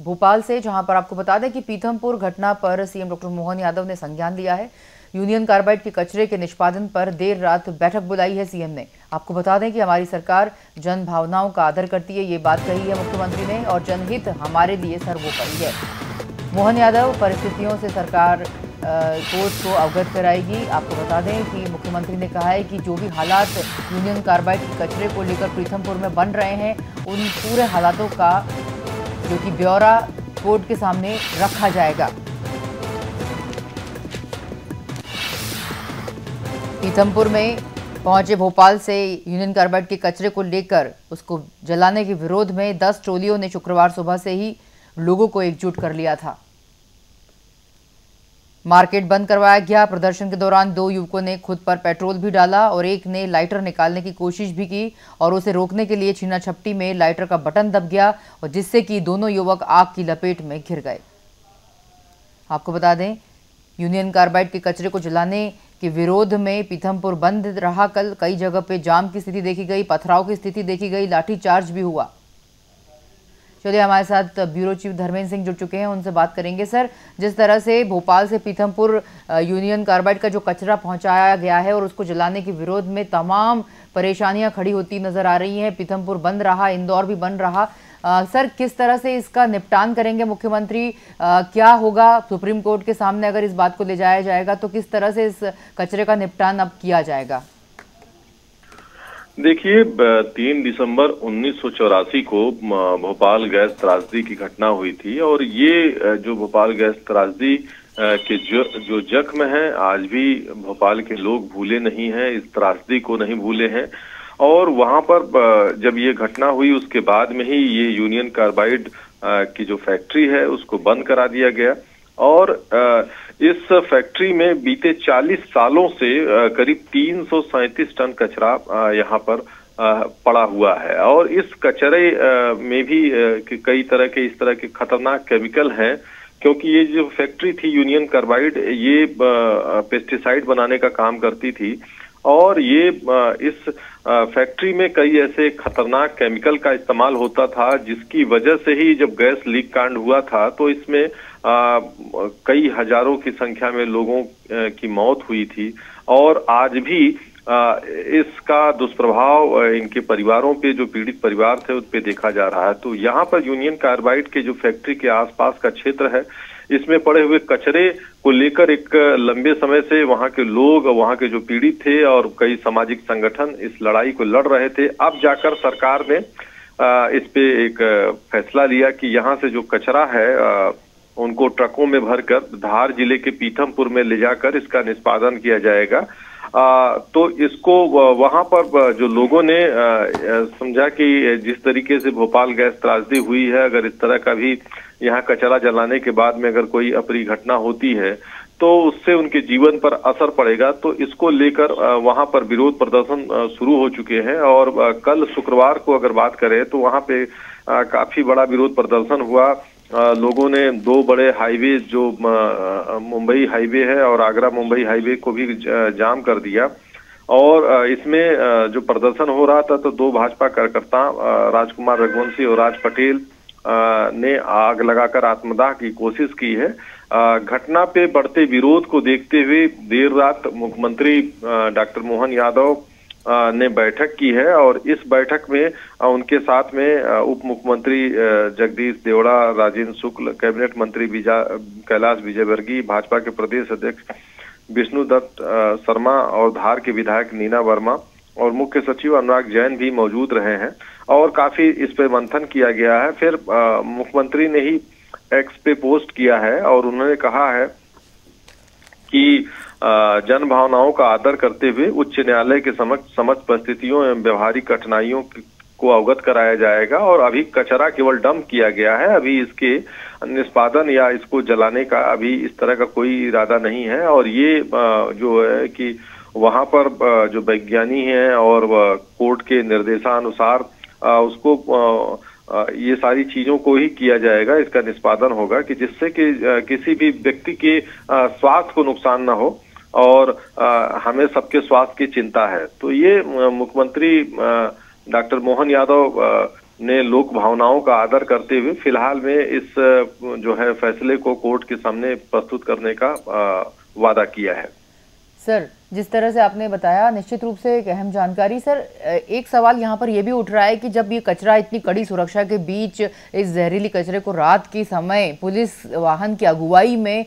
भोपाल से, जहां पर आपको बता दें कि पीथमपुर घटना पर सीएम डॉक्टर मोहन यादव ने संज्ञान लिया है। यूनियन कार्बाइड के कचरे के निष्पादन पर देर रात बैठक बुलाई है सीएम ने। आपको बता दें कि हमारी सरकार जन भावनाओं का आदर करती है, ये बात कही है मुख्यमंत्री ने, और जनहित हमारे लिए सर्वोपरि है। मोहन यादव परिस्थितियों से सरकार कोर्ट को अवगत कराएगी। आपको बता दें कि मुख्यमंत्री ने कहा है कि जो भी हालात यूनियन कार्बाइड के कचरे को लेकर पीथमपुर में बन रहे हैं, उन पूरे हालातों का जो कि ब्यौरा कोर्ट के सामने रखा जाएगा। पीथमपुर में पहुंचे भोपाल से यूनियन कार्बाइड के कचरे को लेकर उसको जलाने के विरोध में 10 टोलियों ने शुक्रवार सुबह से ही लोगों को एकजुट कर लिया था। मार्केट बंद करवाया गया। प्रदर्शन के दौरान 2 युवकों ने खुद पर पेट्रोल भी डाला और एक ने लाइटर निकालने की कोशिश भी की और उसे रोकने के लिए छीना झपटी में लाइटर का बटन दब गया और जिससे कि दोनों युवक आग की लपेट में घिर गए। आपको बता दें, यूनियन कार्बाइड के कचरे को जलाने के विरोध में पीथमपुर बंद रहा। कल कई जगह पे जाम की स्थिति देखी गई, पथराव की स्थिति देखी गई, लाठीचार्ज भी हुआ। चलिए, हमारे साथ ब्यूरो चीफ धर्मेंद्र सिंह जुड़ चुके हैं, उनसे बात करेंगे। सर, जिस तरह से भोपाल से पीथमपुर यूनियन कार्बाइड का जो कचरा पहुंचाया गया है और उसको जलाने के विरोध में तमाम परेशानियां खड़ी होती नजर आ रही हैं, पीथमपुर बंद रहा, इंदौर भी बंद रहा। सर, किस तरह से इसका निपटान करेंगे मुख्यमंत्री? क्या होगा सुप्रीम कोर्ट के सामने अगर इस बात को ले जाया जाएगा तो किस तरह से इस कचरे का निपटान अब किया जाएगा? देखिए, 3 दिसंबर 1984 को भोपाल गैस त्रासदी की घटना हुई थी और ये जो भोपाल गैस त्रासदी के जो जख्म है, आज भी भोपाल के लोग भूले नहीं हैं, इस त्रासदी को नहीं भूले हैं। और वहां पर जब ये घटना हुई उसके बाद में ही ये यूनियन कार्बाइड की जो फैक्ट्री है उसको बंद करा दिया गया और इस फैक्ट्री में बीते 40 सालों से करीब 337 टन कचरा यहाँ पर पड़ा हुआ है और इस कचरे में भी कई तरह के इस तरह के खतरनाक केमिकल हैं, क्योंकि ये जो फैक्ट्री थी यूनियन कार्बाइड, ये पेस्टिसाइड बनाने का काम करती थी और ये इस फैक्ट्री में कई ऐसे खतरनाक केमिकल का इस्तेमाल होता था, जिसकी वजह से ही जब गैस लीक कांड हुआ था तो इसमें कई हजारों की संख्या में लोगों की मौत हुई थी और आज भी इसका दुष्प्रभाव इनके परिवारों पे, जो पीड़ित परिवार थे, उस पे देखा जा रहा है। तो यहाँ पर यूनियन कार्बाइड के जो फैक्ट्री के आसपास का क्षेत्र है, इसमें पड़े हुए कचरे को लेकर एक लंबे समय से वहां के लोग, वहां के जो पीड़ित थे और कई सामाजिक संगठन इस लड़ाई को लड़ रहे थे। अब जाकर सरकार ने इस पे एक फैसला लिया कि यहाँ से जो कचरा है उनको ट्रकों में भरकर धार जिले के पीथमपुर में ले जाकर इसका निष्पादन किया जाएगा। तो इसको वहां पर जो लोगों ने समझा कि जिस तरीके से भोपाल गैस त्रासदी हुई है, अगर इस तरह का भी यहाँ कचरा जलाने के बाद में अगर कोई अप्रिय घटना होती है तो उससे उनके जीवन पर असर पड़ेगा। तो इसको लेकर वहां पर विरोध प्रदर्शन शुरू हो चुके हैं और कल शुक्रवार को अगर बात करें तो वहां पे काफी बड़ा विरोध प्रदर्शन हुआ। लोगों ने 2 बड़े हाईवे, जो मुंबई हाईवे है और आगरा मुंबई हाईवे को भी जाम कर दिया और इसमें जो प्रदर्शन हो रहा था तो 2 भाजपा कार्यकर्ता राजकुमार रघुवंशी और राज पटेल ने आग लगाकर आत्मदाह की कोशिश की है। घटना पे बढ़ते विरोध को देखते हुए देर रात मुख्यमंत्री डॉक्टर मोहन यादव ने बैठक की है और इस बैठक में उनके साथ में उप मुख्यमंत्री जगदीश देवड़ा, राजेंद्र शुक्ल, कैबिनेट मंत्री कैलाश विजयवर्गीय, भाजपा के प्रदेश अध्यक्ष विष्णुदत्त शर्मा और धार के विधायक नीना वर्मा और मुख्य सचिव अनुराग जैन भी मौजूद रहे हैं और काफी इस पे मंथन किया गया है। फिर मुख्यमंत्री ने ही एक्स पे पोस्ट किया है और उन्होंने कहा है कि जन भावनाओं का आदर करते हुए उच्च न्यायालय के समक्ष परिस्थितियों एवं व्यवहारिक कठिनाइयों को अवगत कराया जाएगा और अभी कचरा केवल डंप किया गया है, अभी इसके निष्पादन या इसको जलाने का अभी इस तरह का कोई इरादा नहीं है। और ये जो है कि वहां पर जो वैज्ञानिक हैं और कोर्ट के निर्देशानुसार उसको ये सारी चीजों को ही किया जाएगा, इसका निष्पादन होगा कि जिससे कि किसी भी व्यक्ति के स्वास्थ्य को नुकसान ना हो और हमें सबके स्वास्थ्य की चिंता है। तो ये मुख्यमंत्री डॉक्टर मोहन यादव ने लोक भावनाओं का आदर करते हुए फिलहाल में इस जो है फैसले को कोर्ट के सामने प्रस्तुत करने का वादा किया है। सर, जिस तरह से आपने बताया निश्चित रूप से एक अहम जानकारी। सर, एक सवाल यहाँ पर यह भी उठ रहा है कि जब ये कचरा इतनी कड़ी सुरक्षा के बीच इस जहरीली कचरे को रात के समय पुलिस वाहन की अगुवाई में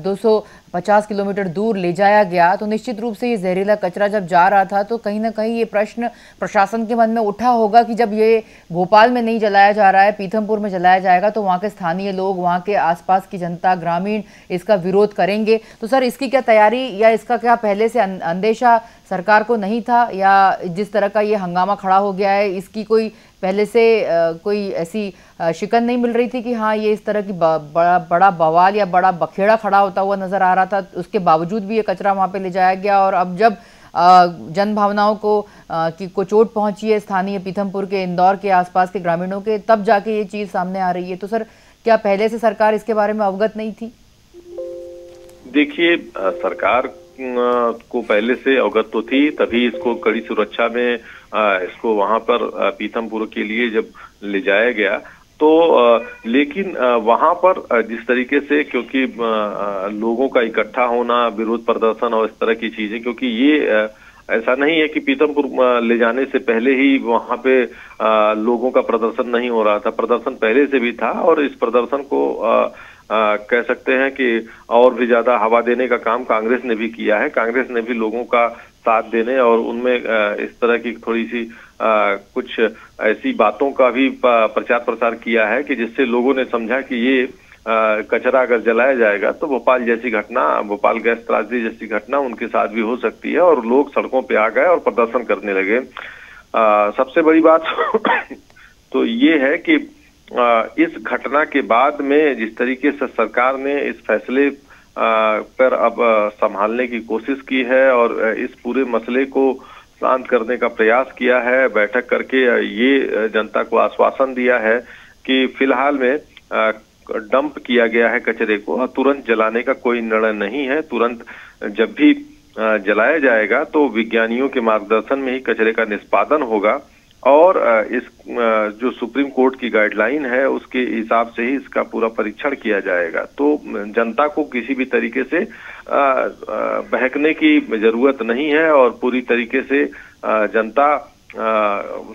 250 किलोमीटर दूर ले जाया गया, तो निश्चित रूप से ये जहरीला कचरा जब जा रहा था तो कहीं ना कहीं ये प्रश्न प्रशासन के मन में उठा होगा कि जब ये भोपाल में नहीं जलाया जा रहा है, पीथमपुर में जलाया जाएगा, तो वहाँ के स्थानीय लोग, वहाँ के आसपास की जनता, ग्रामीण इसका विरोध करेंगे। तो सर, इसकी क्या तैयारी या इसका क्या पहले से अंदेशा सरकार को नहीं था, या जिस तरह का ये हंगामा खड़ा हो गया है इसकी कोई पहले से कोई ऐसी शिकन नहीं मिल रही थी कि हाँ ये इस तरह की बड़ा बवाल या बड़ा बखेड़ा खड़ा होता हुआ नजर आ रहा था, उसके बावजूद भी ये कचरा वहां पे ले जाया गया, और अब जब जन भावनाओं को चोट पहुंची है स्थानीय पीथमपुर के, इंदौर के आसपास के ग्रामीणों के, तब जाके ये चीज सामने आ रही है। तो सर, क्या पहले से सरकार इसके बारे में अवगत नहीं थी? देखिए, सरकार को पहले से अवगत तो थी, तभी इसको कड़ी सुरक्षा में इसको वहां पर पीथमपुर के लिए जब ले जाया गया तो लेकिन वहां पर जिस तरीके से, क्योंकि लोगों का इकट्ठा होना, विरोध प्रदर्शन और इस तरह की चीजें, क्योंकि ये ऐसा नहीं है कि पीथमपुर ले जाने से पहले ही वहां पे लोगों का प्रदर्शन नहीं हो रहा था, प्रदर्शन पहले से भी था, और इस प्रदर्शन को कह सकते हैं कि और भी ज्यादा हवा देने का काम कांग्रेस ने भी किया है। कांग्रेस ने भी लोगों का साथ देने और उनमें इस तरह की थोड़ी सी कुछ ऐसी बातों का भी प्रचार प्रसार किया है कि जिससे लोगों ने समझा कि ये कचरा अगर जलाया जाएगा तो भोपाल जैसी घटना, भोपाल गैस त्रासदी जैसी घटना उनके साथ भी हो सकती है, और लोग सड़कों पे आ गए और प्रदर्शन करने लगे। सबसे बड़ी बात तो ये है कि इस घटना के बाद में जिस तरीके से सरकार ने इस फैसले पर अब संभालने की कोशिश की है और इस पूरे मसले को शांत करने का प्रयास किया है, बैठक करके ये जनता को आश्वासन दिया है कि फिलहाल में डंप किया गया है कचरे को, और तुरंत जलाने का कोई निर्णय नहीं है। तुरंत जब भी जलाया जाएगा तो विज्ञानियों के मार्गदर्शन में ही कचरे का निष्पादन होगा, और इस जो सुप्रीम कोर्ट की गाइडलाइन है उसके हिसाब से ही इसका पूरा परीक्षण किया जाएगा। तो जनता को किसी भी तरीके से बहकने की जरूरत नहीं है, और पूरी तरीके से जनता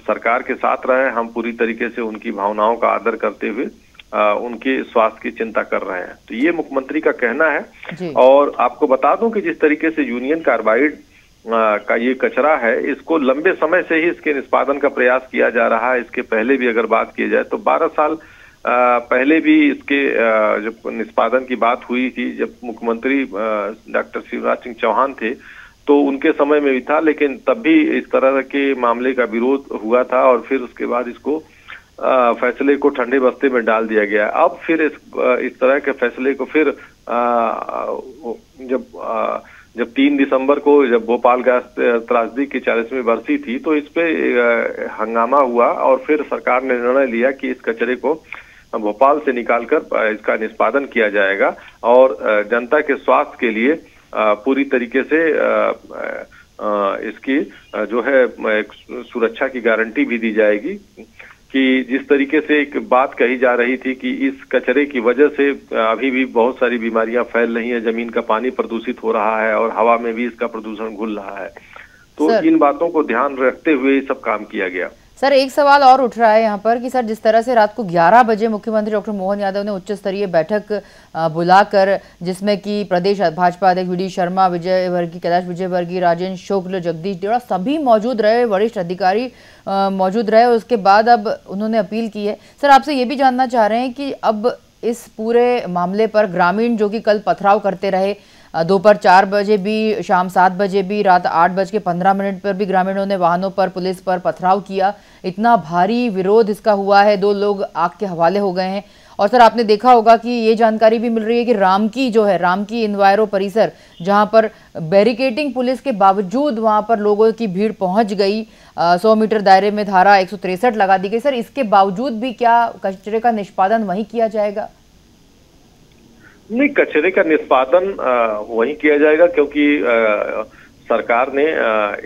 सरकार के साथ रहे। हम पूरी तरीके से उनकी भावनाओं का आदर करते हुए उनके स्वास्थ्य की चिंता कर रहे हैं। तो ये मुख्यमंत्री का कहना है। और आपको बता दूं कि जिस तरीके से यूनियन कार्बाइड का ये कचरा है, इसको लंबे समय से ही इसके निष्पादन का प्रयास किया जा रहा है। इसके पहले भी अगर बात की जाए तो 12 साल पहले भी इसके जब निष्पादन की बात हुई थी, जब मुख्यमंत्री डॉक्टर शिवराज सिंह चौहान थे तो उनके समय में भी था, लेकिन तब भी इस तरह के मामले का विरोध हुआ था, और फिर उसके बाद इसको फैसले को ठंडे बस्ते में डाल दिया गया। अब फिर इस तरह के फैसले को फिर जब 3 दिसंबर को जब भोपाल गैस त्रासदी की 40वीं बरसी थी तो इस पे हंगामा हुआ, और फिर सरकार ने निर्णय लिया कि इस कचरे को भोपाल से निकालकर इसका निष्पादन किया जाएगा, और जनता के स्वास्थ्य के लिए पूरी तरीके से इसकी जो है एक सुरक्षा की गारंटी भी दी जाएगी। कि जिस तरीके से एक बात कही जा रही थी कि इस कचरे की वजह से अभी भी बहुत सारी बीमारियां फैल रही हैं, जमीन का पानी प्रदूषित हो रहा है और हवा में भी इसका प्रदूषण घुल रहा है, तो इन बातों को ध्यान रखते हुए ये सब काम किया गया। सर, एक सवाल और उठ रहा है यहाँ पर कि सर, जिस तरह से रात को 11 बजे मुख्यमंत्री डॉक्टर मोहन यादव ने उच्च स्तरीय बैठक बुलाकर, जिसमें कि प्रदेश भाजपा अध्यक्ष वी डी शर्मा, विजयवर्गीय, कैलाश विजयवर्गीय, राजेंद्र शुक्ल, जगदीश देवड़ा सभी मौजूद रहे, वरिष्ठ अधिकारी मौजूद रहे, उसके बाद अब उन्होंने अपील की है। सर, आपसे ये भी जानना चाह रहे हैं कि अब इस पूरे मामले पर ग्रामीण जो कि कल पथराव करते रहे, दोपहर 4 बजे भी, शाम 7 बजे भी, रात 8:15 पर भी ग्रामीणों ने वाहनों पर, पुलिस पर पथराव किया, इतना भारी विरोध इसका हुआ है, 2 लोग आग के हवाले हो गए हैं। और सर, आपने देखा होगा कि ये जानकारी भी मिल रही है कि रामकी जो है, रामकी इन्वायरो परिसर, जहां पर बैरिकेडिंग पुलिस के बावजूद वहां पर लोगों की भीड़ पहुंच गई, 100 मीटर दायरे में धारा 163 लगा दी गई। सर, इसके बावजूद भी क्या कचरे का निष्पादन वहीं किया जाएगा? नहीं, कचरे का निष्पादन वहीं किया जाएगा, क्योंकि सरकार ने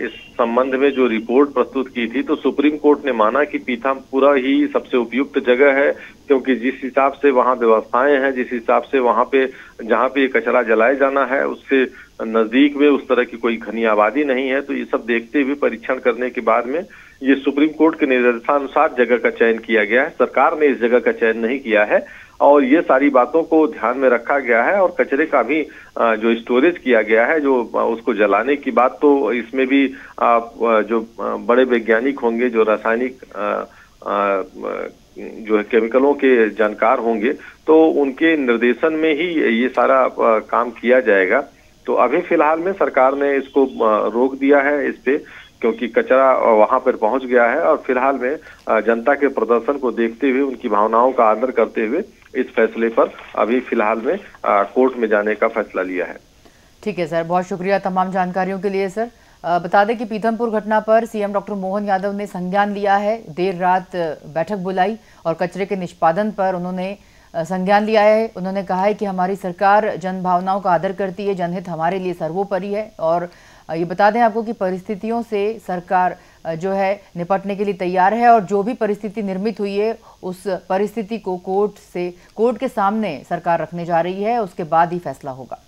इस संबंध में जो रिपोर्ट प्रस्तुत की थी, तो सुप्रीम कोर्ट ने माना कि पीथमपुरा ही सबसे उपयुक्त जगह है, क्योंकि जिस हिसाब से वहां व्यवस्थाएं हैं, जिस हिसाब से वहां पे जहां पे ये कचरा जलाया जाना है उससे नजदीक में उस तरह की कोई घनी आबादी नहीं है। तो ये सब देखते हुए परीक्षण करने के बाद में ये सुप्रीम कोर्ट के निर्देशानुसार जगह का चयन किया गया है। सरकार ने इस जगह का चयन नहीं किया है और ये सारी बातों को ध्यान में रखा गया है। और कचरे का भी जो स्टोरेज किया गया है, जो उसको जलाने की बात, तो इसमें भी जो बड़े वैज्ञानिक होंगे, जो रासायनिक जो है केमिकलों के जानकार होंगे, तो उनके निर्देशन में ही ये सारा काम किया जाएगा। तो अभी फिलहाल में सरकार ने इसको रोक दिया है इस पे, क्योंकि कचरा वहां पर पहुंच गया है और फिलहाल में जनता के प्रदर्शन को देखते हुए, उनकी भावनाओं का आदर करते हुए इस फैसले पर अभी फिलहाल में कोर्ट में जाने का फैसला लिया है। ठीक है सर, बहुत शुक्रिया तमाम जानकारियों के लिए सर। बता दें कि पीथमपुर घटना पर सीएम डॉक्टर मोहन यादव ने संज्ञान लिया है। देर रात बैठक बुलाई और कचरे के निष्पादन पर उन्होंने संज्ञान लिया है। उन्होंने कहा है कि हमारी सरकार जन भावनाओं का आदर करती है, जनहित हमारे लिए सर्वोपरि है। और ये बता दें आपको कि परिस्थितियों से सरकार जो है निपटने के लिए तैयार है और जो भी परिस्थिति निर्मित हुई है उस परिस्थिति को कोर्ट के सामने सरकार रखने जा रही है, उसके बाद ही फैसला होगा।